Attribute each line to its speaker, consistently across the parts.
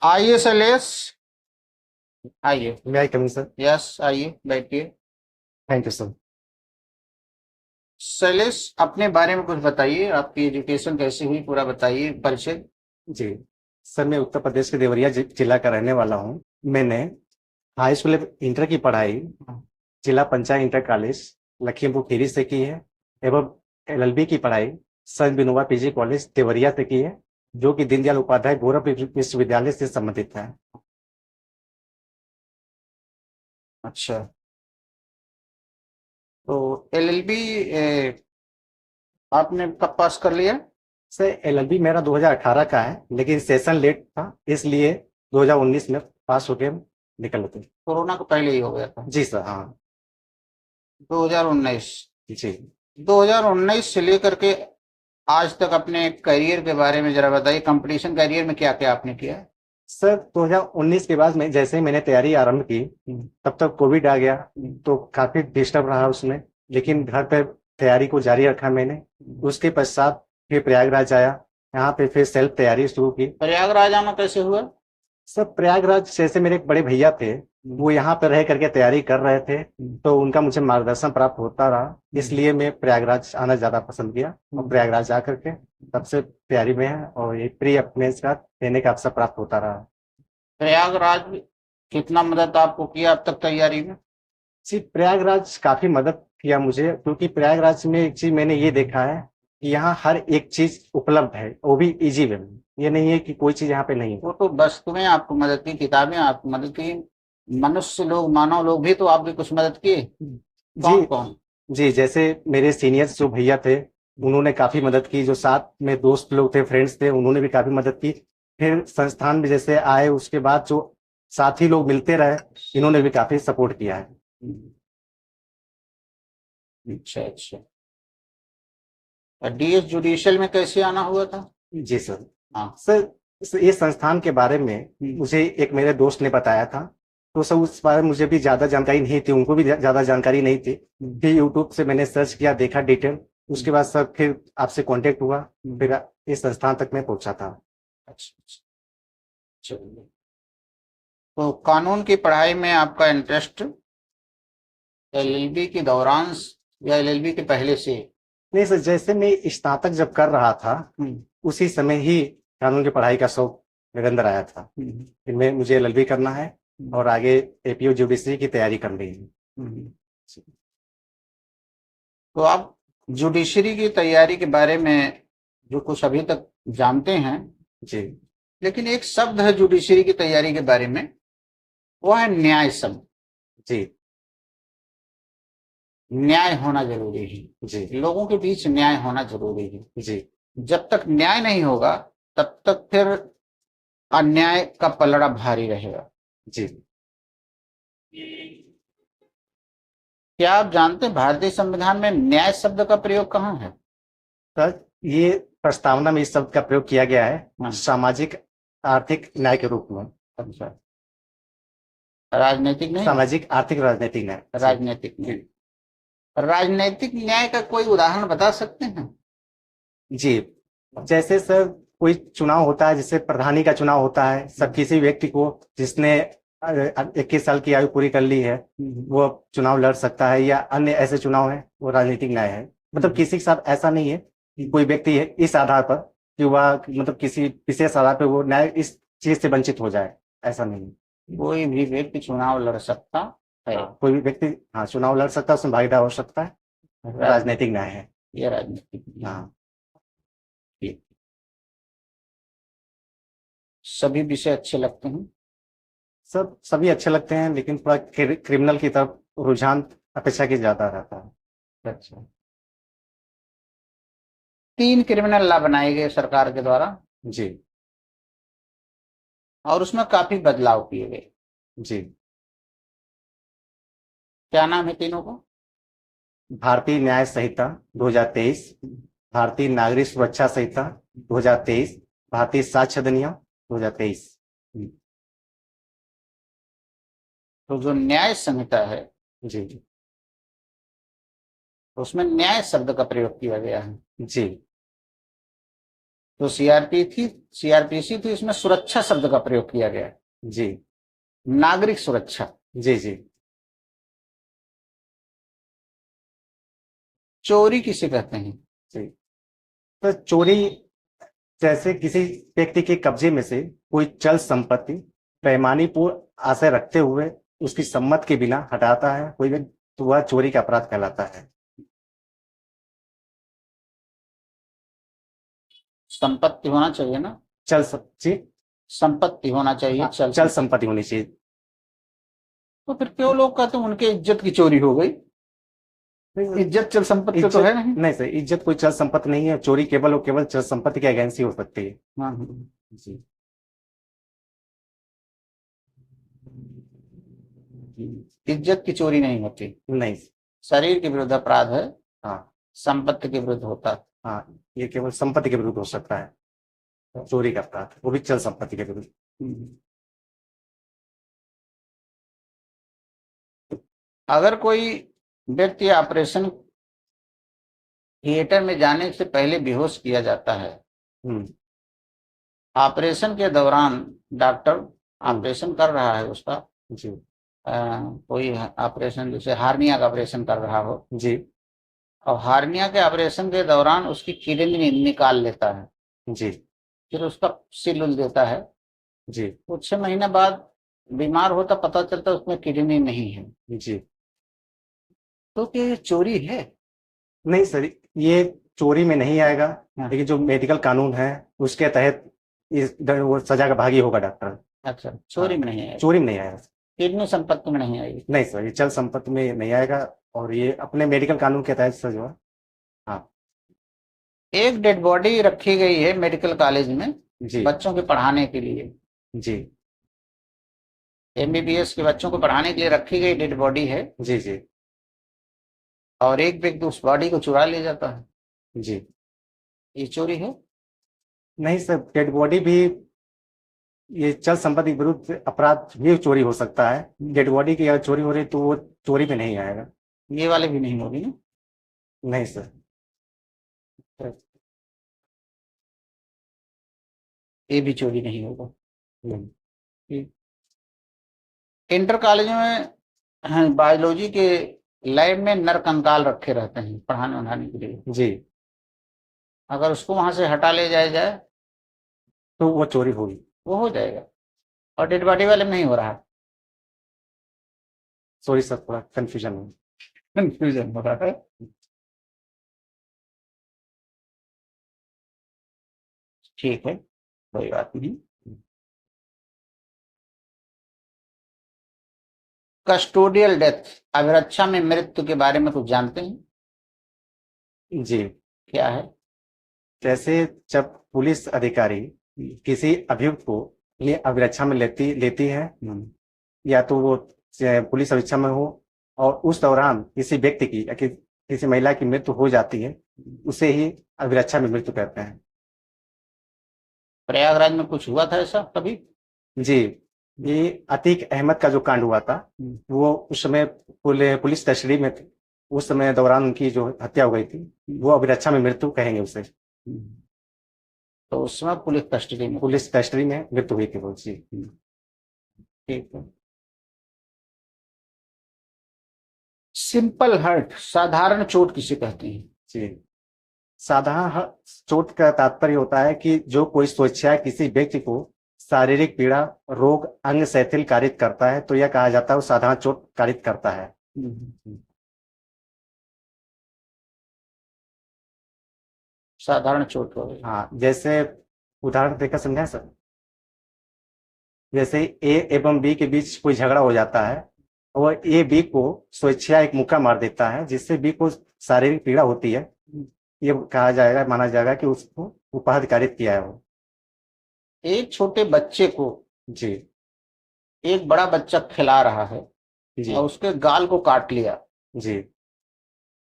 Speaker 1: आइए शैलेश, आइए।
Speaker 2: मे I coming sir?
Speaker 1: Yes, आइए बैठिए।
Speaker 2: Thank you sir.
Speaker 1: शैलेश, अपने बारे में कुछ बताइए, आपकी एजुकेशन कैसी हुई, पूरा बताइए परिचय।
Speaker 2: जी सर, मैं उत्तर प्रदेश के देवरिया जिला का रहने वाला हूँ। मैंने हाई स्कूल इंटर की पढ़ाई जिला पंचायत इंटर कॉलेज लखीमपुर खीरी से की है, एवं एलएलबी की पढ़ाई संत विनोबा पीजी कॉलेज देवरिया से की है, जो कि दीनदयाल उपाध्याय गोरखपुर विश्वविद्यालय से संबंधित है।
Speaker 1: अच्छा, तो एलएलबी आपने कब पास कर लिया?
Speaker 2: सर एलएलबी मेरा 2018 का है, लेकिन सेशन लेट था, इसलिए 2019 में पास होके निकल थे।
Speaker 1: कोरोना को पहले ही हो गया था।
Speaker 2: जी सर, हाँ।
Speaker 1: 2019।
Speaker 2: जी
Speaker 1: 2019 से लेकर के आज तक अपने करियर के बारे में जरा बताइए। कंपटीशन करियर में क्या क्या आपने किया है?
Speaker 2: सर, 2019 के बाद में जैसे ही मैंने तैयारी आरंभ की, तब तक कोविड आ गया, तो काफी डिस्टर्ब रहा उसमें। लेकिन घर पे तैयारी को जारी रखा मैंने। उसके पश्चात फिर प्रयागराज आया, यहाँ पे फिर सेल्फ तैयारी शुरू की।
Speaker 1: प्रयागराज आना कैसे हुआ?
Speaker 2: सर प्रयागराज जैसे मेरे एक बड़े भैया थे, वो यहाँ पे रह करके तैयारी कर रहे थे, तो उनका मुझे मार्गदर्शन प्राप्त होता रहा, इसलिए मैं प्रयागराज आना ज्यादा पसंद किया, और प्रयागराज आकर के तब से तैयारी में है, और ये प्री अपने का देने का अवसर प्राप्त होता रहा।
Speaker 1: प्रयागराज कितना मदद आपको किया अब तक तैयारी में?
Speaker 2: जी प्रयागराज काफी मदद किया मुझे, क्योंकि प्रयागराज में एक चीज मैंने ये देखा है कि यहाँ हर एक चीज उपलब्ध है, वो भी इजी वे में। ये नहीं है कि कोई चीज यहाँ पे नहीं है।
Speaker 1: वो तो वस्तुएं आपको मदद की, किताबें आपको मदद की, मनुष्य लोग, मानव लोग भी तो आपकी कुछ मदद किए।
Speaker 2: जी
Speaker 1: कौन कौन?
Speaker 2: जी, जैसे मेरे सीनियर्स जो भैया थे, उन्होंने काफी मदद की। जो साथ में दोस्त लोग थे, फ्रेंड्स थे, उन्होंने भी काफी मदद की। फिर संस्थान में जैसे आए, उसके बाद जो साथी लोग मिलते रहे, इन्होंने भी काफी सपोर्ट किया है।
Speaker 1: अच्छा अच्छा। और डीएस जुडिशियल में कैसे आना हुआ था?
Speaker 2: जी सर।
Speaker 1: हाँ।
Speaker 2: सर ये संस्थान के बारे में मुझे एक मेरे दोस्त ने बताया था, तो सर उस बारे में मुझे भी ज्यादा जानकारी नहीं थी, उनको भी ज्यादा जानकारी नहीं थी। फिर यूट्यूब से मैंने सर्च किया, देखा डिटेल। उसके बाद सर फिर आपसे कांटेक्ट हुआ, फिर इस संस्थान तक मैं पहुंचा था।
Speaker 1: अच्छा अच्छा। चलिए, तो कानून की पढ़ाई में आपका इंटरेस्ट एलएलबी के दौरान या एलएलबी के पहले से?
Speaker 2: नहीं सर, जैसे मैं स्नातक जब कर रहा था, उसी समय ही कानून की पढ़ाई का शौक मेरे अंदर आया था। फिर मैं मुझे एलएलबी करना है, और आगे एपीओ जुडिशरी की तैयारी करनी है।
Speaker 1: तो आप जुडिशरी की तैयारी के बारे में जो कुछ अभी तक जानते हैं,
Speaker 2: जी
Speaker 1: लेकिन एक शब्द है जुडिशरी की तैयारी के बारे में, वो है न्याय शब्द।
Speaker 2: जी
Speaker 1: न्याय होना जरूरी है,
Speaker 2: जी
Speaker 1: लोगों के बीच न्याय होना जरूरी है।
Speaker 2: जी
Speaker 1: जब तक न्याय नहीं होगा, तब तक फिर अन्याय का पलड़ा भारी रहेगा।
Speaker 2: जी।
Speaker 1: क्या आप जानते हैं भारतीय संविधान में न्याय शब्द का प्रयोग कहाँ है?
Speaker 2: सर ये प्रस्तावना में इस शब्द का प्रयोग किया गया है, सामाजिक आर्थिक न्याय के रूप में।
Speaker 1: अच्छा, राजनीतिक नहीं?
Speaker 2: सामाजिक आर्थिक राजनीतिक न्याय।
Speaker 1: राजनीतिक न्याय। राजनीतिक न्याय का कोई उदाहरण बता सकते हैं?
Speaker 2: जी, जैसे सर कोई चुनाव होता है, जैसे प्रधानी का चुनाव होता है, सब किसी व्यक्ति को जिसने 21 साल की आयु पूरी कर ली है, वो चुनाव लड़ सकता है, या अन्य ऐसे चुनाव है, वो राजनीतिक न्याय है। मतलब किसी के साथ ऐसा नहीं है कि कोई व्यक्ति है इस आधार पर कि वह मतलब किसी विशेष आधार पर वो न्याय इस चीज से वंचित हो जाए, ऐसा नहीं है।
Speaker 1: कोई भी व्यक्ति चुनाव लड़ सकता है।
Speaker 2: कोई भी व्यक्ति हाँ चुनाव लड़ सकता है, उसमें भागीदार हो सकता है, राजनीतिक न्याय है।
Speaker 1: ये राजनीतिक न्याय।
Speaker 2: हाँ।
Speaker 1: ठीक। सभी विषय अच्छे लगते हैं?
Speaker 2: सब सभी अच्छे लगते हैं, लेकिन थोड़ा क्रिमिनल की तरफ रुझान अपेक्षा की ज्यादा रहता है।
Speaker 1: अच्छा। 3 क्रिमिनल लॉ बनाए गए सरकार के द्वारा,
Speaker 2: जी
Speaker 1: और उसमें काफी बदलाव किए गए।
Speaker 2: जी।
Speaker 1: क्या नाम है तीनों का?
Speaker 2: भारतीय न्याय संहिता 2023, भारतीय नागरिक सुरक्षा संहिता 2023, भारतीय साक्ष्य अधिनियम 2023।
Speaker 1: तो जो न्याय संहिता है,
Speaker 2: जी
Speaker 1: उसमें न्याय शब्द का प्रयोग किया गया है।
Speaker 2: जी
Speaker 1: तो सीआरपीसी थी, इसमें सुरक्षा शब्द का प्रयोग किया गया है,
Speaker 2: जी
Speaker 1: नागरिक सुरक्षा।
Speaker 2: जी जी।
Speaker 1: चोरी किसे कहते हैं?
Speaker 2: जी तो चोरी जैसे किसी व्यक्ति के कब्जे में से कोई चल संपत्ति बेईमानीपूर्ण आशय रखते हुए उसकी सम्मत के बिना हटाता है कोई व्यक्ति, तो वह चोरी का अपराध कहलाता है।
Speaker 1: संपत्ति होना चाहिए ना,
Speaker 2: जी
Speaker 1: संपत्ति होना चाहिए,
Speaker 2: चल संपत्ति होनी चाहिए।
Speaker 1: तो फिर क्यों लोग कहते हैं उनके इज्जत की चोरी हो गई? इज्जत चल संपत्ति तो है नहीं।
Speaker 2: नहीं सर, इज्जत कोई चल संपत्ति नहीं है, चोरी केवल और केवल चल संपत्ति के अगेंस्ट ही हो सकती है।
Speaker 1: हाँ
Speaker 2: जी
Speaker 1: इज्जत की चोरी नहीं होती।
Speaker 2: नहीं।
Speaker 1: शरीर के विरुद्ध अपराध है,
Speaker 2: हाँ
Speaker 1: संपत्ति के विरुद्ध होता है।
Speaker 2: हाँ, ये केवल संपत्ति के विरुद्ध हो सकता है, चोरी का अपराध, वो भी चल संपत्ति के विरुद्ध।
Speaker 1: अगर कोई व्यक्ति ऑपरेशन थिएटर में जाने से पहले बेहोश किया जाता है, ऑपरेशन के दौरान डॉक्टर ऑपरेशन कर रहा है उसका,
Speaker 2: जी
Speaker 1: कोई ऑपरेशन जैसे हार्निया का ऑपरेशन कर रहा हो
Speaker 2: जी,
Speaker 1: और हार्निया के ऑपरेशन के दौरान उसकी किडनी निकाल लेता है
Speaker 2: जी,
Speaker 1: फिर उसका सिल उल देता है
Speaker 2: जी,
Speaker 1: कुछ 6 महीने बाद बीमार होता, पता चलता उसमें किडनी नहीं है,
Speaker 2: जी,
Speaker 1: तो क्या ये चोरी है?
Speaker 2: नहीं सर, ये चोरी में नहीं आएगा,
Speaker 1: हाँ।
Speaker 2: लेकिन जो मेडिकल कानून है उसके तहत वो सजा का भागी होगा डॉक्टर।
Speaker 1: अच्छा, चोरी में नहीं आएगा?
Speaker 2: चोरी में नहीं आएगा,
Speaker 1: किडनी संपत्ति में नहीं आएगी?
Speaker 2: नहीं सर, ये चल संपत्ति में नहीं आएगा, और ये अपने मेडिकल कानून के तहत सर जो है। हाँ,
Speaker 1: एक डेड बॉडी रखी गई है मेडिकल कॉलेज में
Speaker 2: जी,
Speaker 1: बच्चों के पढ़ाने के लिए,
Speaker 2: जी,
Speaker 1: एमबीबीएस के बच्चों को पढ़ाने के लिए रखी गई डेड बॉडी है,
Speaker 2: जी, जी,
Speaker 1: और एक व्यक्ति उस बॉडी को चुरा ले जाता है,
Speaker 2: जी,
Speaker 1: ये चोरी है?
Speaker 2: नहीं सर, डेड बॉडी भी ये चल संपत्ति विरुद्ध अपराध भी चोरी हो सकता है, डेड बॉडी की अगर चोरी हो रही तो वो चोरी में नहीं आएगा।
Speaker 1: ये वाले भी नहीं होगी ना?
Speaker 2: नहीं सर,
Speaker 1: ये भी चोरी नहीं होगा।
Speaker 2: नहीं।
Speaker 1: इंटर कॉलेज में बायोलॉजी के लैब में नर कंकाल रखे रहते हैं पढ़ाने उढ़ाने के लिए,
Speaker 2: जी,
Speaker 1: अगर उसको वहां से हटा ले जाए
Speaker 2: तो वो चोरी होगी,
Speaker 1: वो हो जाएगा, और डेड बॉडी वाले में नहीं हो रहा।
Speaker 2: सॉरी सर, थोड़ा कंफ्यूजन
Speaker 1: हो रहा है। ठीक है, कोई बात नहीं। कस्टोडियल डेथ, अभिरक्षा में मृत्यु के बारे में कुछ जानते हैं?
Speaker 2: जी,
Speaker 1: क्या है?
Speaker 2: जैसे जब पुलिस अधिकारी किसी अभियुक्त को ये अभिरक्षा में लेती है, या तो वो पुलिस अभिरक्षा में हो और उस दौरान किसी व्यक्ति की या किसी महिला की मृत्यु हो जाती है, उसे ही अभिरक्षा में मृत्यु कहते हैं।
Speaker 1: प्रयागराज में कुछ हुआ था ऐसा कभी?
Speaker 2: जी, ये अतीक अहमद का जो कांड हुआ था, वो उस समय पुलिस कस्टडी में थे, उस समय दौरान उनकी जो हत्या हो गई थी, वो अभिरक्षा में मृत्यु कहेंगे उसे।
Speaker 1: तो उस समय पुलिस
Speaker 2: कस्टडी में मृत्यु हुई थी वो। जी,
Speaker 1: ठीक है। सिंपल हर्ट, साधारण चोट किसे कहते हैं?
Speaker 2: जी, साधारण चोट का तात्पर्य होता है कि जो कोई स्वेच्छा किसी व्यक्ति को शारीरिक पीड़ा, रोग, अंग शिथिल कारित करता है, तो यह कहा जाता है वो साधारण चोट कारित करता है।
Speaker 1: साधारण चोट हो गई।
Speaker 2: हाँ, जैसे उदाहरण देकर समझा सर, जैसे ए एवं बी के बीच कोई झगड़ा हो जाता है और ए बी को स्वेच्छा एक मुक्का मार देता है, जिससे बी को शारीरिक पीड़ा होती है, ये कहा जाएगा, माना जाएगा कि उसको उपहत कारित किया है वो।
Speaker 1: एक छोटे बच्चे को
Speaker 2: जी,
Speaker 1: एक बड़ा बच्चा खिला रहा है
Speaker 2: जी,
Speaker 1: और उसके गाल को काट लिया,
Speaker 2: जी,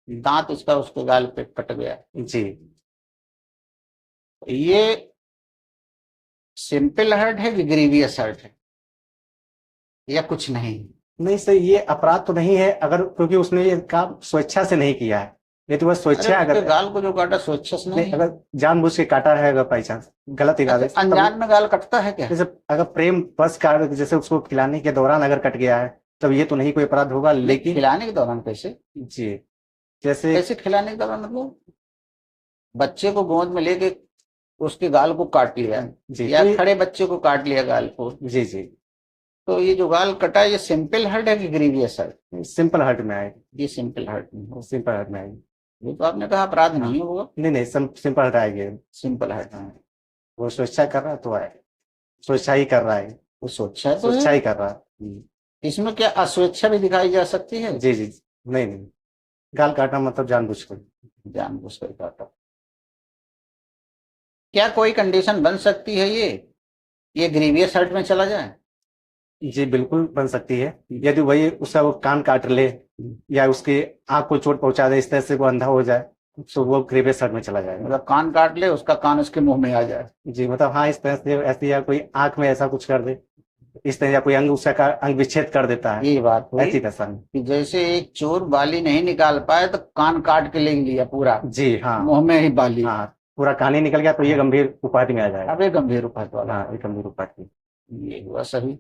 Speaker 1: दांत उसका उसके गाल पे कट गया,
Speaker 2: जी,
Speaker 1: ये सिंपल हर्ट है कि ग्रीवियस हर्ट है या कुछ नहीं?
Speaker 2: नहीं सर, ये अपराध तो नहीं है, अगर क्योंकि उसने ये काम स्वेच्छा से नहीं किया है, ये तो बस
Speaker 1: अरे
Speaker 2: स्वेच्छा
Speaker 1: उसके
Speaker 2: अगर
Speaker 1: गाल को जो काटा स्वेच्छा से
Speaker 2: नहीं,
Speaker 1: नहीं।
Speaker 2: अगर जानबूझ के काटा है, अगर बाई चांस गलत इरादे से,
Speaker 1: अच्छा,
Speaker 2: तब
Speaker 1: अनजान में गाल कटता है क्या?
Speaker 2: जैसे अगर प्रेम बस काट, जैसे उसको खिलाने के दौरान अगर कट गया है, तब ये तो नहीं कोई अपराध होगा,
Speaker 1: नहीं,
Speaker 2: लेकिन
Speaker 1: खिलाने के दौरान कैसे?
Speaker 2: जी, जैसे
Speaker 1: कैसे खिलाने के दौरान मतलब? बच्चे को गोद में लेके उसके गाल को काट लिया,
Speaker 2: जी
Speaker 1: या
Speaker 2: तो ये
Speaker 1: खड़े बच्चे को काट लिया गाल को,
Speaker 2: जी जी
Speaker 1: तो ये जो गाल कटा है, ये सिंपल हर्ट है कि ग्रीवियस हर्ट?
Speaker 2: सिंपल हर्ट में आएगी,
Speaker 1: ये सिंपल हर्ट नहीं हो।
Speaker 2: सिंपल हर्ट में आएगी।
Speaker 1: ये तो आपने कहा अपराध
Speaker 2: हाँ,
Speaker 1: नहीं होगा।
Speaker 2: नहीं नहीं, सिंपल हर्ट आएगी।
Speaker 1: सिंपल हर्ट है।
Speaker 2: वो स्वेच्छा कर रहा है तो आए, स्वेच्छा ही कर रहा है,
Speaker 1: वो सोचा तो
Speaker 2: स्वेच्छा
Speaker 1: है।
Speaker 2: ही कर रहा है।
Speaker 1: इसमें क्या अस्वेच्छा भी दिखाई जा सकती है?
Speaker 2: जी जी, नहीं नहीं, गाल काटना मतलब जानबूझ कर।
Speaker 1: जानबूझ कर काटा। क्या कोई कंडीशन बन सकती है ये ग्रीवियस हर्ट में चला जाए?
Speaker 2: जी बिल्कुल बन सकती है, यदि वही उसका वो कान काट ले या उसकी आंख को चोट पहुंचा दे, इस तरह से वो अंधा हो जाए, तो वो ग्रेवियस हर्ट में चला जाएगा।
Speaker 1: मतलब कान काट ले, उसका कान उसके मुंह में आ जाए।
Speaker 2: जी मतलब हाँ, इस तरह से ऐसी, या कोई आंख में ऐसा कुछ कर दे इस तरह, या कोई अंग उसका अंग विच्छेद कर देता है,
Speaker 1: ये बात हुई
Speaker 2: ऐसी दशा में।
Speaker 1: कि जैसे एक चोर बाली नहीं निकाल पाए तो कान काट के ले लिया पूरा,
Speaker 2: जी हाँ,
Speaker 1: मुंह में ही बाली।
Speaker 2: हाँ पूरा कहानी निकल गया तो ये गंभीर उपाधि में आ जाएगा।
Speaker 1: अब ये गंभीर उपहत वाला।
Speaker 2: हाँ, ये गंभीर उपाधि।
Speaker 1: ये हुआ सही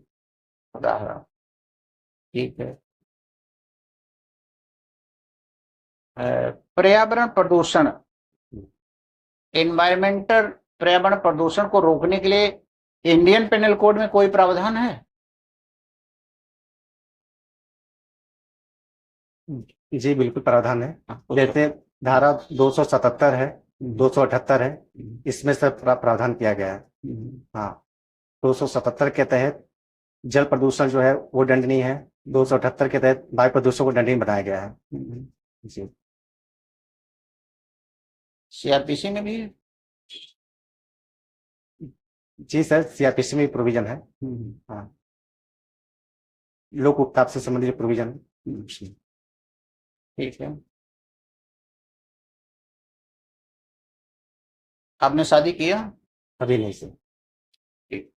Speaker 1: उदाहरण। ठीक है। पर्यावरण प्रदूषण, एनवायरमेंटल पर्यावरण प्रदूषण को रोकने के लिए इंडियन पेनल कोड में कोई प्रावधान है?
Speaker 2: जी बिल्कुल प्रावधान है, जैसे धारा 277 है, 278 है, इसमें से प्रावधान किया गया है। हाँ, 277 के तहत जल प्रदूषण जो है वो दंडनीय है, 278 के तहत वायु प्रदूषण को दंडनीय बनाया गया है। जी,
Speaker 1: सीआरपीसी में भी है?
Speaker 2: जी सर, सीआरपीसी में प्रोविजन है। हाँ, लोक उपताप से संबंधित प्रोविजन है।
Speaker 1: ठीक है। आपने शादी किया?
Speaker 2: अभी नहीं सर।
Speaker 1: ठीक।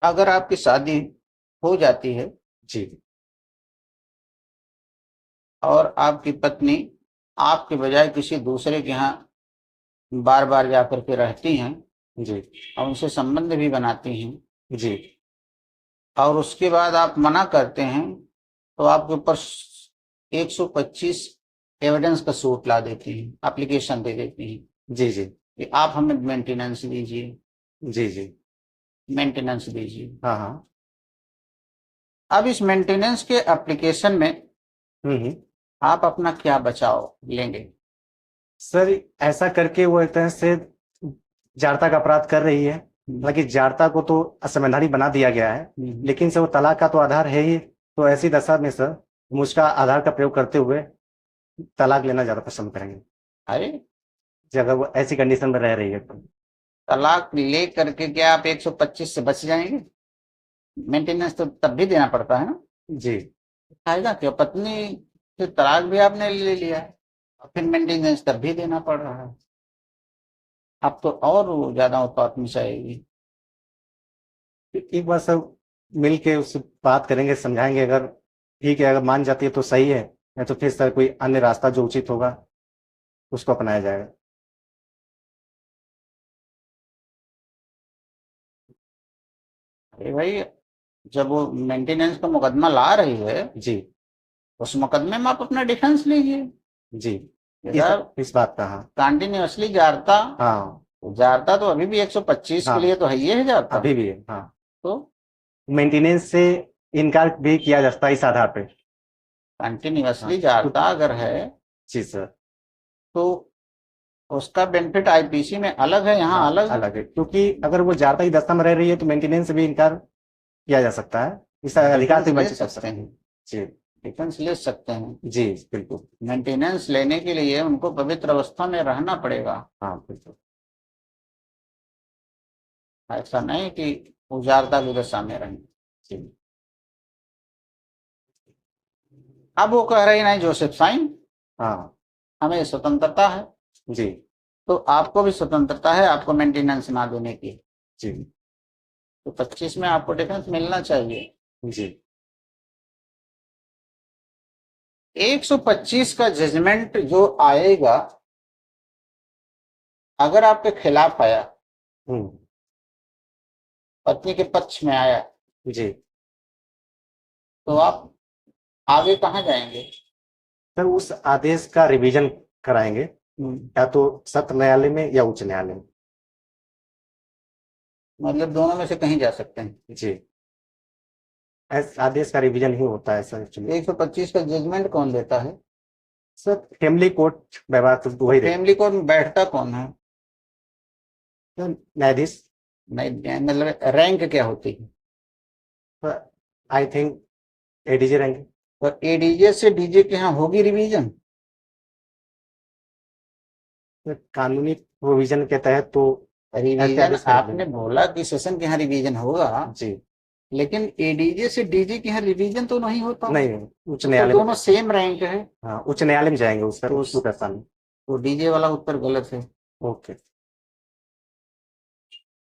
Speaker 1: अगर आपकी शादी हो जाती है
Speaker 2: जी
Speaker 1: और आपकी पत्नी आपके बजाय किसी दूसरे के यहाँ बार बार जाकर के रहती हैं
Speaker 2: जी
Speaker 1: और उनसे संबंध भी बनाती हैं,
Speaker 2: जी
Speaker 1: और उसके बाद आप मना करते हैं, तो आपके ऊपर 125 एविडेंस का सूट ला देती हैं, एप्लीकेशन दे देती हैं
Speaker 2: जी जी
Speaker 1: कि आप हमें मेंटेनेंस दीजिए,
Speaker 2: जी जी
Speaker 1: मेंटेनेंस दीजिए।
Speaker 2: हाँ हाँ,
Speaker 1: अब इस मेंटेनेंस के एप्लीकेशन में
Speaker 2: हम्म।
Speaker 1: आप अपना क्या बचाव लेंगे?
Speaker 2: सर ऐसा करके वो एक तरह से जारता का अपराध कर रही है, हालांकि जारता को तो असंवैधानिक बना दिया गया है, लेकिन सर वो तलाक का तो आधार है ही, तो ऐसी दशा में सर हम उसका आधार का प्रयोग करते हुए तलाक लेना ज्यादा पसंद करेंगे,
Speaker 1: अरे,
Speaker 2: अगर वो ऐसी कंडीशन में रह रही है तो।
Speaker 1: तलाक ले करके क्या आप 125 से बच जाएंगे? मेंटेनेंस तो तब भी देना पड़ता है ना।
Speaker 2: जी
Speaker 1: फायदा क्या? पत्नी से तलाक भी आपने ले लिया है और फिर मेंटेनेंस तब भी देना पड़ रहा है। अब तो और ज्यादा उत्पात मचाएगी।
Speaker 2: एक बार सब मिल के उससे बात करेंगे, समझाएंगे, अगर ठीक है, अगर मान जाती है तो सही है, या तो फिर सर कोई अन्य रास्ता जो उचित होगा उसको अपनाया जाएगा।
Speaker 1: अरे भाई, जब वो मेंटेनेंस का मुकदमा ला रही है,
Speaker 2: जी
Speaker 1: उस मुकदमे में आप अपना डिफेंस लीजिए।
Speaker 2: जी,
Speaker 1: यार,
Speaker 2: इस बात का हाँ
Speaker 1: कंटिन्यूअसली जारता,
Speaker 2: हाँ
Speaker 1: जारता तो अभी भी 125 के
Speaker 2: हाँ,
Speaker 1: लिए तो है ही है जारता।
Speaker 2: अभी भी है हाँ।
Speaker 1: तो
Speaker 2: मेंटेनेंस से इनकार भी किया जा सकता है इस आधार पे।
Speaker 1: कंटिन्यूअसली
Speaker 2: हाँ,
Speaker 1: जारता अगर है
Speaker 2: जी सर,
Speaker 1: तो उसका बेनिफिट आईपीसी में अलग है, यहाँ
Speaker 2: हाँ
Speaker 1: अलग है।
Speaker 2: अलग है, क्योंकि अगर वो जारता की दशा में रह रही है तो मेंटेनेंस से भी इनकार किया जा सकता है, इस अधिकार से
Speaker 1: डिफेंस ले
Speaker 2: वंचित कर
Speaker 1: सकते
Speaker 2: सकते
Speaker 1: हैं,
Speaker 2: हैं। जी
Speaker 1: डिफेंस ले सकते हैं।
Speaker 2: जी बिल्कुल,
Speaker 1: मेंटेनेंस लेने के लिए उनको पवित्र अवस्था में रहना पड़ेगा।
Speaker 2: हाँ बिल्कुल।
Speaker 1: ऐसा नहीं कि उजारता की दशा में रहें।
Speaker 2: जी
Speaker 1: अब वो कह रही नहीं जोसेफ साइन,
Speaker 2: हाँ
Speaker 1: हमें स्वतंत्रता है,
Speaker 2: जी
Speaker 1: तो आपको भी स्वतंत्रता है आपको मेंटेनेंस ना देने की।
Speaker 2: जी
Speaker 1: तो 25 में आपको डिफेंस मिलना चाहिए।
Speaker 2: जी
Speaker 1: 125 का जजमेंट जो आएगा, अगर आपके खिलाफ आया,
Speaker 2: हम्म,
Speaker 1: पत्नी के पक्ष में आया,
Speaker 2: जी
Speaker 1: तो आप आगे कहाँ जाएंगे?
Speaker 2: सर, उस आदेश का रिवीजन कराएंगे, या तो सत्र न्यायालय में या उच्च न्यायालय में।
Speaker 1: मतलब दोनों में से कहीं जा सकते हैं।
Speaker 2: जी, आदेश का रिवीजन ही होता है सर एक्चुअली।
Speaker 1: 125 का जजमेंट कौन देता है?
Speaker 2: सर फैमिली कोर्ट व्यवहार तो वही देता
Speaker 1: फैमिली कोर्ट में बैठता कौन है?
Speaker 2: है, न्यायाधीश।
Speaker 1: नहीं, मतलब रैंक क्या होती है?
Speaker 2: आई थिंक एडीजे रहेंगे।
Speaker 1: तो एडीजे से डीजे के यहाँ होगी रिवीजन?
Speaker 2: कानूनी प्रोविजन के तहत तो
Speaker 1: रिवीजन
Speaker 2: आदेश का
Speaker 1: आपने बोला कि सेशन के यहाँ रिवीजन होगा,
Speaker 2: जी
Speaker 1: लेकिन एडीजे से डीजे के यहाँ रिवीजन तो नहीं होता।
Speaker 2: नहीं, उच्च
Speaker 1: तो
Speaker 2: न्यायालय
Speaker 1: दोनों
Speaker 2: में।
Speaker 1: सेम रैंक है।
Speaker 2: हाँ, उच्च न्यायालय में जाएंगे उस
Speaker 1: तो
Speaker 2: उसको दर्शाने।
Speaker 1: तो डीजे वाला उत्तर गलत है।
Speaker 2: ओके।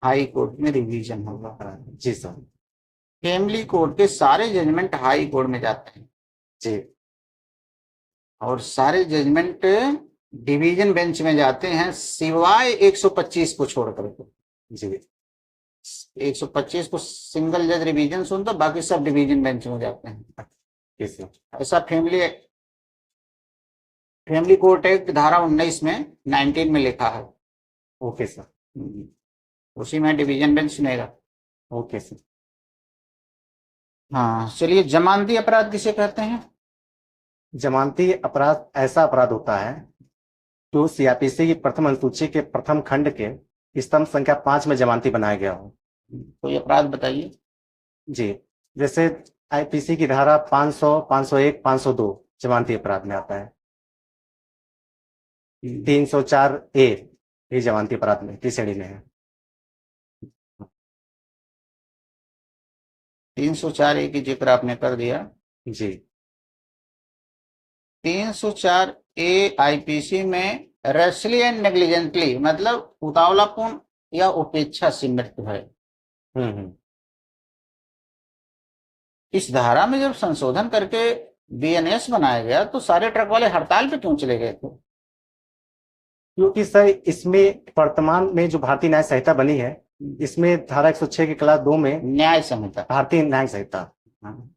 Speaker 1: हाई कोर्ट में रिवीजन होगा।
Speaker 2: जी सर।
Speaker 1: फैमिली कोर्ट के सारे जजमेंट हाई कोर्ट में जाते हैं,
Speaker 2: जी
Speaker 1: और सारे जजमेंट डिवीजन बेंच में जाते हैं, सिवाय 125 को छोड़ करके।
Speaker 2: जी
Speaker 1: 125 को सिंगल जज रिवीजन सुनता, बाकी सब डिवीजन बेंच में जाते हैं।
Speaker 2: जी सर।
Speaker 1: ऐसा फैमिली कोर्ट एक्ट धारा 19 में 19 में लिखा है।
Speaker 2: Okay sir.
Speaker 1: उसी में डिवीजन बेंच सुनेगा।
Speaker 2: Okay sir.
Speaker 1: हाँ, चलिए, जमानती अपराध किसे कहते हैं?
Speaker 2: जमानती अपराध ऐसा अपराध होता है जो सीआरपीसी की प्रथम अनुसूची के प्रथम खंड के स्तंभ संख्या 5 में जमानती बनाया गया हो।
Speaker 1: कोई अपराध बताइए।
Speaker 2: जी, जैसे आईपीसी की धारा 500, 501, 502 जमानती अपराध में आता है। 304 ए ये जमानती अपराध में की श्रेणी में है।
Speaker 1: 304 ए की जिक्र आपने कर दिया।
Speaker 2: जी
Speaker 1: 304 ए आईपीसी में रेशली एंड नेग्लिजेंटली, मतलब उतावलापूर्ण या उपेक्षा से मृत्यु है।
Speaker 2: हम्म।
Speaker 1: इस धारा में जब संशोधन करके बीएनएस बनाया गया, तो सारे ट्रक वाले हड़ताल पे क्यों चले गए थे?
Speaker 2: क्योंकि सर इसमें वर्तमान में जो भारतीय न्याय संहिता बनी है, इसमें धारा 106 की क्लास 2 में
Speaker 1: न्याय संहिता,
Speaker 2: भारतीय न्याय संहिता,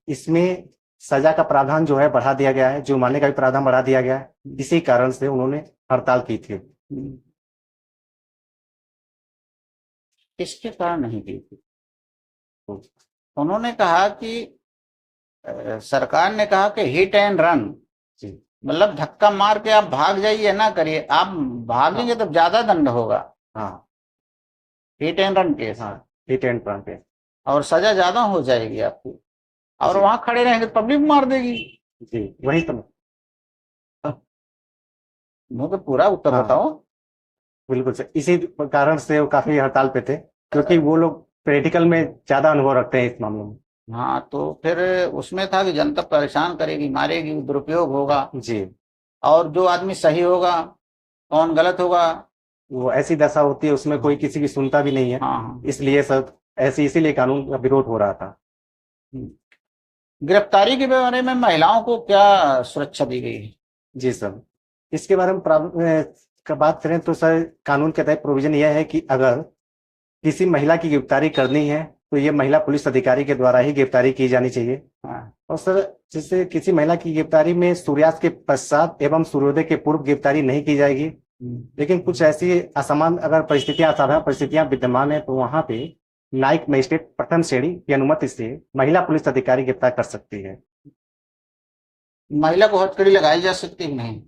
Speaker 2: इसमें सजा का प्रावधान जो है बढ़ा दिया गया है, जुर्माने का भी प्रावधान बढ़ा दिया गया है। इसी कारण से उन्होंने हड़ताल की थी।
Speaker 1: किसके कारण नहीं की थी? उन्होंने कहा कि सरकार ने कहा कि हिट एंड रन, मतलब धक्का मार के आप भाग जाइए, ना करिए। आप भागेंगे तो ज्यादा दंड होगा।
Speaker 2: हाँ,
Speaker 1: हिट एंड रन केस।
Speaker 2: हाँ, हिट एंड रन केस,
Speaker 1: और सजा ज्यादा हो जाएगी आपकी, और वहां खड़े रहेंगे तो पब्लिक मार देगी।
Speaker 2: जी वही तो।
Speaker 1: मुझे पूरा उत्तर
Speaker 2: हाँ,
Speaker 1: बताओ।
Speaker 2: बिल्कुल सर, इसी कारण से वो काफी हड़ताल पे थे, क्योंकि वो लोग प्रैक्टिकल में ज्यादा अनुभव रखते हैं इस मामले में।
Speaker 1: हाँ, तो फिर उसमें था कि जनता परेशान करेगी, मारेगी, दुरुपयोग होगा।
Speaker 2: जी,
Speaker 1: और जो आदमी सही होगा, कौन गलत होगा।
Speaker 2: वो ऐसी दशा होती है, उसमें कोई किसी की सुनता भी नहीं है।
Speaker 1: हाँ,
Speaker 2: इसलिए सर इसीलिए कानून का विरोध हो रहा था।
Speaker 1: गिरफ्तारी के बारे में महिलाओं को क्या सुरक्षा दी गई है?
Speaker 2: जी सर, इसके बारे में का बात करें तो सर कानून के तहत प्रोविजन यह है कि अगर किसी महिला की गिरफ्तारी करनी है तो ये महिला पुलिस अधिकारी के द्वारा ही गिरफ्तारी की जानी चाहिए।
Speaker 1: हाँ।
Speaker 2: और सर जैसे किसी महिला की गिरफ्तारी में सूर्यास्त के पश्चात एवं सूर्योदय के पूर्व गिरफ्तारी नहीं की जाएगी। लेकिन कुछ ऐसी असामान्य अगर परिस्थितियां, असाधारण परिस्थितियां विद्यमान है, तो वहां पे न्यायिक मजिस्ट्रेट प्रथम श्रेणी की अनुमति से महिला पुलिस अधिकारी गिरफ्तार कर सकती है।
Speaker 1: महिला को हथकड़ी लगाई जा सकती है नहीं?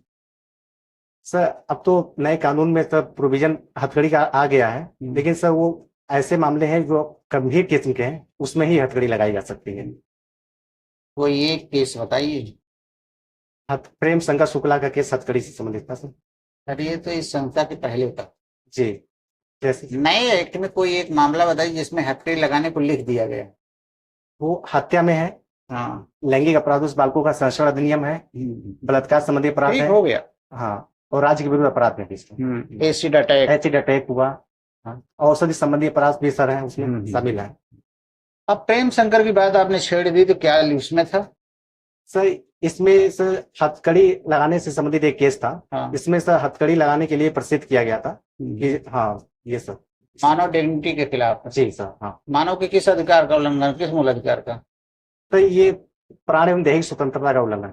Speaker 2: सर अब तो नए कानून में सर प्रोविजन हथकड़ी का आ गया है, लेकिन सर वो ऐसे मामले हैं जो गंभीर किस्म के हैं, उसमें ही हथकड़ी लगाई जा सकती है।
Speaker 1: कोई एक केस बताइए।
Speaker 2: प्रेम शंकर शुक्ला का केस हथकड़ी से संबंधित था सर।
Speaker 1: अरे ये तो इस संस्था के पहले था।
Speaker 2: जी, जैसे
Speaker 1: नए एक्ट में कोई एक मामला बताइए जिसमें हथकड़ी लगाने को लिख दिया गया।
Speaker 2: वो हत्या में है,
Speaker 1: हाँ,
Speaker 2: लैंगिक अपराधों से बालकों का संरक्षण अधिनियम है, बलात्कार संबंधी अपराध
Speaker 1: ठीक
Speaker 2: है,
Speaker 1: हो गया।
Speaker 2: हाँ, और राज्य के विरुद्ध अपराध में भी
Speaker 1: एसिड अटैक,
Speaker 2: एसिड अटैक हुआ, हाँ, औषधि संबंधी अपराध भी सर है उसमें शामिल है।
Speaker 1: अब प्रेम शंकर की बात आपने छेड़ दी, तो क्या उसमें था?
Speaker 2: सर इसमें सर हथकड़ी लगाने से संबंधित एक केस था।
Speaker 1: हाँ।
Speaker 2: इसमें सर हथकड़ी लगाने के लिए प्रसिद्ध किया गया था कि हाँ ये सर
Speaker 1: मानव डिग्निटी के खिलाफ।
Speaker 2: जी सर हाँ।
Speaker 1: मानव के किस अधिकार का उल्लंघन, किस मूल अधिकार का?
Speaker 2: तो ये प्राण एवं दैहिक स्वतंत्रता का उल्लंघन।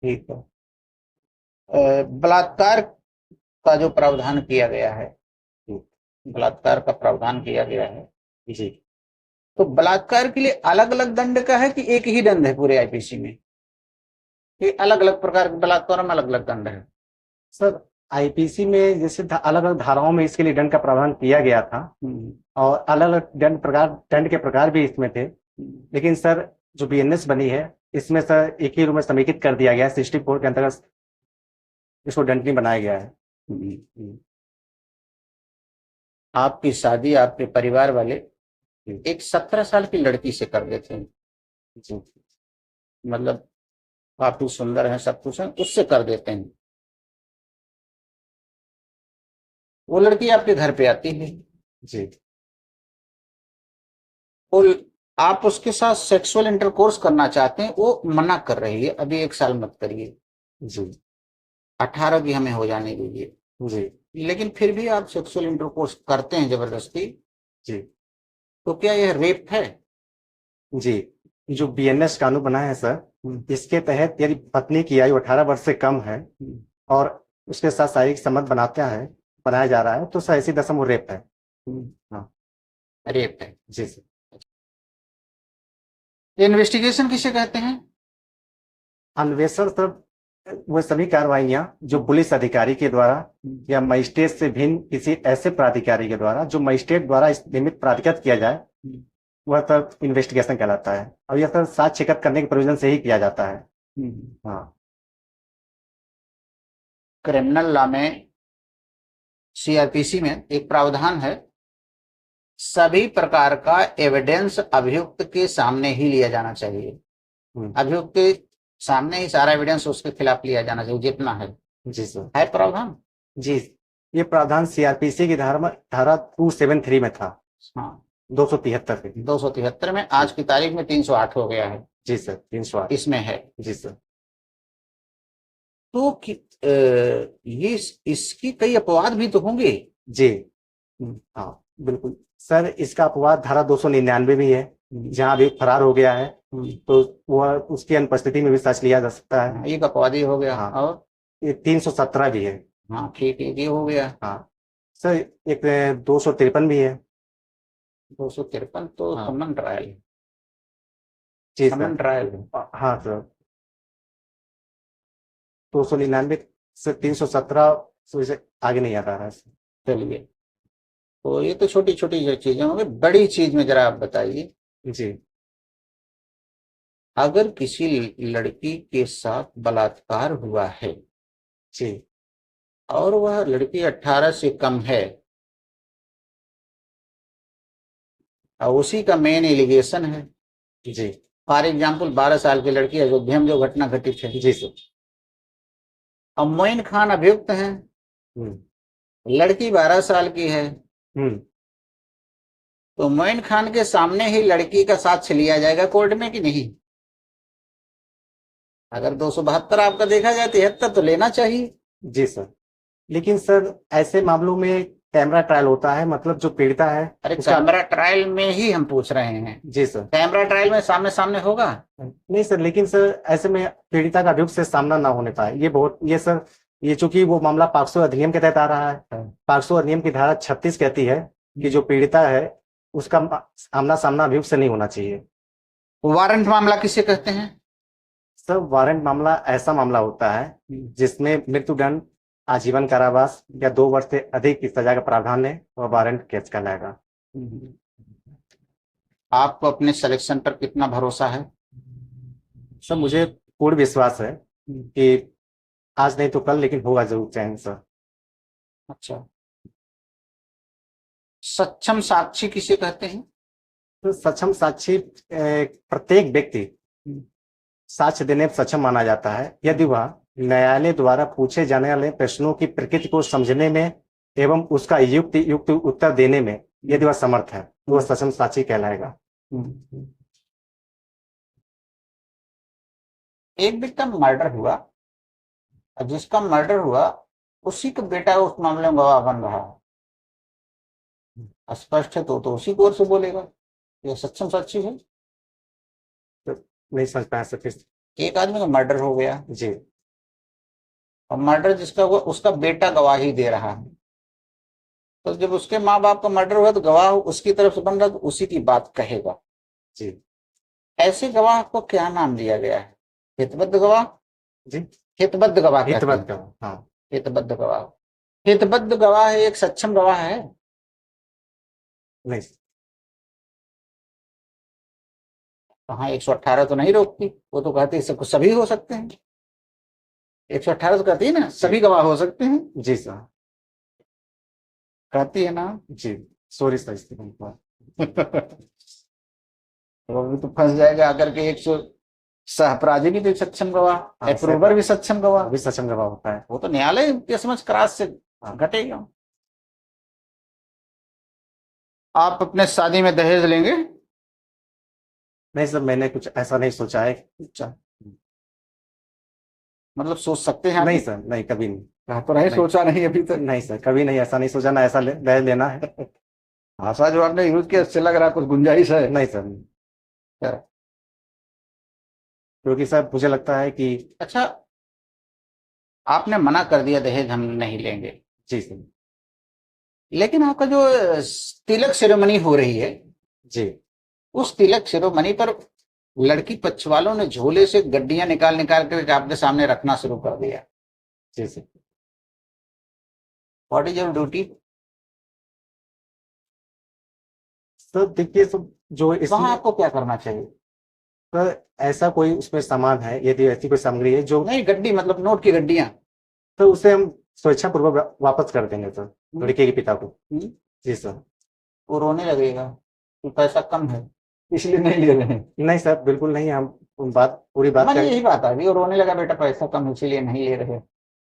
Speaker 1: ठीक है। बलात्कार का जो प्रावधान किया गया है, बलात्कार का प्रावधान किया गया है
Speaker 2: जी,
Speaker 1: तो बलात्कार के लिए अलग अलग दंड का है कि एक ही दंड है पूरे आईपीसी में? ये अलग अलग प्रकार के बलात्कार में अलग अलग दंड है?
Speaker 2: सर आईपीसी में जैसे अलग अलग धाराओं में इसके लिए दंड का प्रावधान किया गया था और अलग अलग दंड के प्रकार भी इसमें थे। लेकिन सर जो बीएनएस बनी है इसमें सर एक ही रूप में समेकित कर दिया गया है। 64 के अंतर्गत इसको दंडनीय बनाया गया है।
Speaker 1: आपकी शादी आपके परिवार वाले एक 17 साल की लड़की से कर देते हैं, मतलब काफी सुंदर है, सब कुछ है, उससे कर देते हैं। वो लड़की आपके घर पे आती है
Speaker 2: जी,
Speaker 1: और आप उसके साथ सेक्सुअल इंटरकोर्स करना चाहते हैं, वो मना कर रही है, अभी 1 साल मत करिए
Speaker 2: जी,
Speaker 1: 18 की हमें हो जाने दीजिए
Speaker 2: जी,
Speaker 1: लेकिन फिर भी आप सेक्सुअल इंटरकोर्स करते हैं जबरदस्ती,
Speaker 2: जी,
Speaker 1: तो क्या यह रेप है?
Speaker 2: जी। जो बीएनएस कानून बना है सर, इसके तहत यदि पत्नी की आयु 18 वर्ष से कम है और उसके साथ शारीरिक संबंध बनाया जा रहा है तो सर ऐसी दशा वो रेप है। हाँ,
Speaker 1: रेप है।
Speaker 2: जी सर।
Speaker 1: इन्वेस्टिगेशन किसे कहते हैं?
Speaker 2: अन्वेषण सर वो सभी कार्रवाइयां जो पुलिस अधिकारी के द्वारा या मजिस्ट्रेट से भिन्न किसी ऐसे प्राधिकारी के द्वारा जो मजिस्ट्रेट द्वारा इस निमित्त प्राधिकृत किया जाए वह सर इन्वेस्टिगेशन कहलाता है और यह सर साक्ष्य एकत्र करने के प्रयोजन से ही किया जाता है। हाँ।
Speaker 1: क्रिमिनल लॉ में सीआरपीसी में एक प्रावधान है, सभी प्रकार का एविडेंस अभियुक्त के सामने ही लिया जाना चाहिए। अभियुक्त के सामने ही सारा एविडेंस उसके खिलाफ लिया जाना चाहिए जितना है।
Speaker 2: जी सर।
Speaker 1: है प्रावधान?
Speaker 2: जी, ये प्रावधान सीआरपीसी की धारा 273 में था।
Speaker 1: हाँ,
Speaker 2: 273 में।
Speaker 1: 273 में, आज की तारीख में 308 हो गया है।
Speaker 2: जी सर, 308
Speaker 1: इसमें है।
Speaker 2: जी सर।
Speaker 1: तो ये इसकी कई अपवाद भी तो होंगे।
Speaker 2: जी हाँ बिल्कुल सर, इसका अपवाद धारा 299 भी है, जहाँ भी फरार हो गया है तो वह उसकी अनुपस्थिति में भी सच लिया जा सकता है।
Speaker 1: एक अपवादी हो गया।
Speaker 2: हाँ।
Speaker 1: और
Speaker 2: ये 317 भी है।
Speaker 1: हाँ ठीक है, ये हो गया।
Speaker 2: हाँ सर, एक 253 भी है।
Speaker 1: 253 तो
Speaker 2: हाँ।
Speaker 1: समन ट्रायल है।
Speaker 2: जी
Speaker 1: समन
Speaker 2: सर।
Speaker 1: ट्रायल है।
Speaker 2: हाँ सर, 299 से 317 से आगे नहीं आता है।
Speaker 1: चलिए, तो ये तो छोटी छोटी जो चीजें होंगी, बड़ी चीज में जरा आप बताइए।
Speaker 2: जी,
Speaker 1: अगर किसी लड़की के साथ बलात्कार हुआ है
Speaker 2: जी,
Speaker 1: और वह लड़की 18 से कम है और उसी का मेन एलिगेशन है,
Speaker 2: जी,
Speaker 1: फॉर एग्जाम्पल 12 साल की लड़की अयोध्या में जो घटना घटित है,
Speaker 2: जी सर।
Speaker 1: अब मोइन खान अभियुक्त हैं, लड़की 12 साल की है, तो मोइन खान के सामने ही लड़की का साक्ष्य लिया जाएगा कोर्ट में कि नहीं? अगर 272 आपका देखा जाए 73 तो लेना चाहिए।
Speaker 2: जी सर, लेकिन सर ऐसे मामलों में कैमरा ट्रायल होता है, मतलब जो पीड़िता है।
Speaker 1: अरे कैमरा ट्रायल में ही हम पूछ रहे हैं।
Speaker 2: जी सर।
Speaker 1: कैमरा ट्रायल में सामने सामने होगा?
Speaker 2: नहीं सर, लेकिन सर ऐसे में पीड़िता का अभियुक्त से सामना ना होने पाए, ये चूंकि वो मामला पॉक्सो अधिनियम के तहत आ रहा है। पॉक्सो अधिनियम की धारा 36 कहती है कि जो पीड़िता है उसका आमना सामना अभियुक्त से नहीं होना चाहिए।
Speaker 1: वारंट मामला किसे कहते हैं?
Speaker 2: सर वारंट मामला ऐसा मामला होता है जिसमें मृत्युदंड, आजीवन कारावास या 2 वर्ष से अधिक की सजा का प्रावधान है, वह वारंट केस कहलाएगा।
Speaker 1: आपको अपने सिलेक्शन पर कितना भरोसा है?
Speaker 2: सर मुझे पूर्ण विश्वास है कि आज नहीं तो कल लेकिन होगा जरूर चयन सर।
Speaker 1: अच्छा, सक्षम साक्षी किसे कहते हैं?
Speaker 2: तो सक्षम साक्षी प्रत्येक व्यक्ति साक्ष्य देने में सक्षम माना जाता है यदि वह न्यायालय द्वारा पूछे जाने वाले प्रश्नों की प्रकृति को समझने में एवं उसका युक्त उत्तर देने में यदि वह समर्थ है तो वह सक्षम साक्षी कहलाएगा।
Speaker 1: एक विक्टिम मर्डर हुआ और जिसका मर्डर हुआ उसी का बेटा उस मामले में गवाह बन रहा है, स्पष्ट है, तो उसी को ओर से बोलेगा, ये सक्षम साक्षी है।
Speaker 2: नहीं समझ पाया सर फिर।
Speaker 1: एक आदमी का मर्डर हो गया
Speaker 2: जी
Speaker 1: और मर्डर जिसका हुआ उसका बेटा गवाही दे रहा है, तो जब उसके माँ बाप का मर्डर हुआ तो गवाह उसकी तरफ से बन रहा, तो उसी की बात कहेगा।
Speaker 2: जी
Speaker 1: ऐसे गवाह को क्या नाम दिया गया है? हितबद्ध गवाह।
Speaker 2: जी
Speaker 1: हितबद्ध गवाह कहते
Speaker 2: हितवत
Speaker 1: हैं।
Speaker 2: का हाँ
Speaker 1: हितबद्ध गवाह। हितबद्ध गवाह एक सक्षम गवाह है?
Speaker 2: नहीं
Speaker 1: कहाँ 118 तो नहीं रोकती, वो तो कहती है सब सभी हो सकते हैं। 118 तो कहती है ना सभी गवाह हो सकते हैं,
Speaker 2: जी सर
Speaker 1: कहती है ना।
Speaker 2: जी सॉरी सर इसके लिए।
Speaker 1: तो अभी तो फंस जाएगा अगर के 100 सहअपराधी भी तो सक्षम गवाह,
Speaker 2: हाँ,
Speaker 1: अप्रूवर भी सक्षम गवाह,
Speaker 2: अभी सक्षम गवाह होता है।
Speaker 1: वो तो न्यायालय के समझ क्रॉस से घटेगा। आप अपने शादी में दहेज लेंगे?
Speaker 2: नहीं सर मैंने कुछ ऐसा नहीं सोचा है।
Speaker 1: अच्छा, मतलब सोच सकते हैं आप?
Speaker 2: नहीं सर नहीं कभी नहीं।
Speaker 1: कहा तो रहे
Speaker 2: नहीं।
Speaker 1: सोचा नहीं अभी तक।
Speaker 2: नहीं सर कभी नहीं ऐसा नहीं सोचा ना ऐसा दहेज लेना है।
Speaker 1: भाषा जो आपने यूज किया इससे लग रहा है कुछ गुंजाइश है।
Speaker 2: नहीं सर
Speaker 1: क्या?
Speaker 2: क्योंकि सर मुझे लगता है कि
Speaker 1: अच्छा, आपने मना कर दिया दहेज हम नहीं लेंगे,
Speaker 2: जी सर
Speaker 1: लेकिन आपका जो तिलक सेरेमनी हो रही है,
Speaker 2: जी
Speaker 1: उस तिलक सेरेमनी पर लड़की पक्ष वालों ने झोले से गड्डियां निकाल निकाल कर आपके सामने रखना शुरू कर दिया।
Speaker 2: जी sir
Speaker 1: what is your duty?
Speaker 2: तो देखिए सर जो
Speaker 1: वहां
Speaker 2: इसमें
Speaker 1: आपको क्या करना चाहिए?
Speaker 2: सर ऐसा कोई उसमें सामान है यदि ऐसी कोई सामग्री है जो
Speaker 1: नहीं, गड्डी मतलब नोट की गड्डियां।
Speaker 2: तो उसे हम स्वेच्छापूर्वक वापस कर देंगे सर लड़के के पिता को। जी सर
Speaker 1: वो रोने लगेगा कि पैसा कम है इसलिए नहीं ले रहे हैं।
Speaker 2: नहीं सर बिल्कुल नहीं हम बात पूरी बात
Speaker 1: मैंने
Speaker 2: कर
Speaker 1: यही बात आ गई, वो रोने लगा बेटा पैसा कम है इसलिए नहीं ले रहे।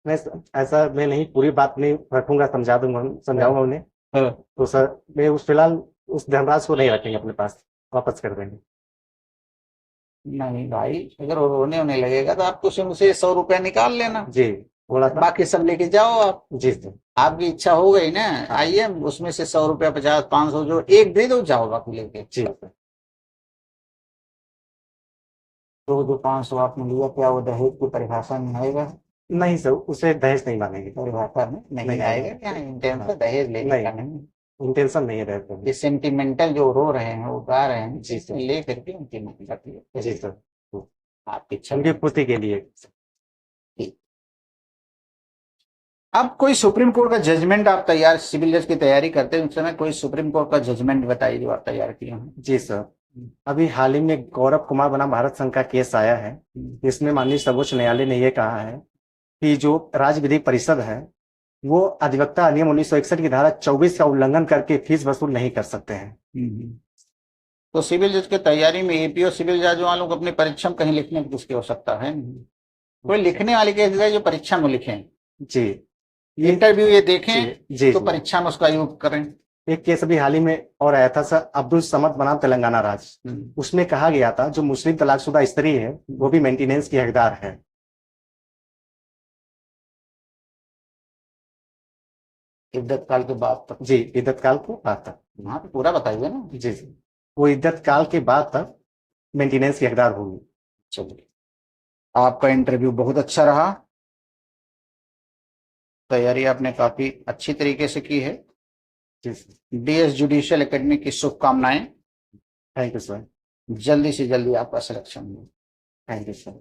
Speaker 2: नहीं सर, ऐसा मैं नहीं पूरी बात नहीं रखूंगा समझाऊंगा उन्हें।
Speaker 1: हाँ।
Speaker 2: तो सर मैं उस फिलहाल उस धनराशि को नहीं रखेंगे अपने पास वापस कर देंगे।
Speaker 1: नहीं भाई, अगर वो रोने होने लगेगा तो आपको उससे मुझे 100 रुपया निकाल लेना,
Speaker 2: जी थोड़ा सा
Speaker 1: बाकी सब लेके जाओ आप।
Speaker 2: जी सर
Speaker 1: आपकी इच्छा हो गई ना, आइए उसमें से 100 रुपया 50 500 जो एक दे दो, जाओ बाकी लेके।
Speaker 2: जी सर
Speaker 1: तो जो 500 आपने लिया क्या वो दहेज की परिभाषा में आएगा?
Speaker 2: नहीं सर उसे दहेज नहीं मानेंगे।
Speaker 1: परिभाषा में नहीं
Speaker 2: नहीं
Speaker 1: आएगा।
Speaker 2: आएगा।
Speaker 1: क्या इंटेंशन दहेज लेने का नहीं?
Speaker 2: इंटेंशन नहीं है दहेज
Speaker 1: ये सेंटिमेंटल जो रो रहे हैं वो गा रहे हैं,
Speaker 2: जी सर।
Speaker 1: ले करके उनकी मदद करती
Speaker 2: जी
Speaker 1: है।
Speaker 2: सर
Speaker 1: आपकी इच्छा।
Speaker 2: उनकी पूर्ति के लिए।
Speaker 1: अब कोई सुप्रीम कोर्ट का जजमेंट आप तैयार, सिविल जज की तैयारी करते हैं उस समय कोई सुप्रीम कोर्ट का जजमेंट बताइए जो आप तैयार किए हैं।
Speaker 2: जी सर अभी हाल ही में गौरव कुमार बनाम भारत संघ का केस आया है। इसमें माननीय सर्वोच्च न्यायालय ने यह कहा है कि जो राज्य विधिक परिषद है वो अधिवक्ता अधिनियम 1961 की धारा 24 का उल्लंघन करके फीस वसूल नहीं कर सकते हैं।
Speaker 1: तो सिविल जज की तैयारी में एपीओ सिविल जज वालों को अपनी परीक्षा में कहीं लिखने की उसकी आवश्यकता है? कोई लिखने वाले केस है जो परीक्षा में लिखें,
Speaker 2: जी
Speaker 1: इंटरव्यू ये देखें
Speaker 2: जी
Speaker 1: तो परीक्षा में उसका यूज करें।
Speaker 2: एक केस अभी हाल ही में और आया था सर अब्दुल समद बनाम तेलंगाना राज्य। उसमें कहा गया था जो मुस्लिम तलाकशुदा स्त्री है वो भी मेंटेनेंस की हकदार है।
Speaker 1: इद्दत काल के बाद तक?
Speaker 2: जी इद्दत काल के बाद तक।
Speaker 1: हाँ तो पूरा बताइए ना।
Speaker 2: जी वो इद्दत काल के बाद तक मेंटेनेंस की हकदार होगी।
Speaker 1: चलिए, आपका इंटरव्यू बहुत अच्छा रहा, तैयारी आपने काफी अच्छी तरीके से की है। डीएस जुडिशियल एकेडमी की शुभकामनाएं।
Speaker 2: Thank you sir.
Speaker 1: जल्दी से जल्दी आपका सिलेक्शन हो।
Speaker 2: Thank you sir.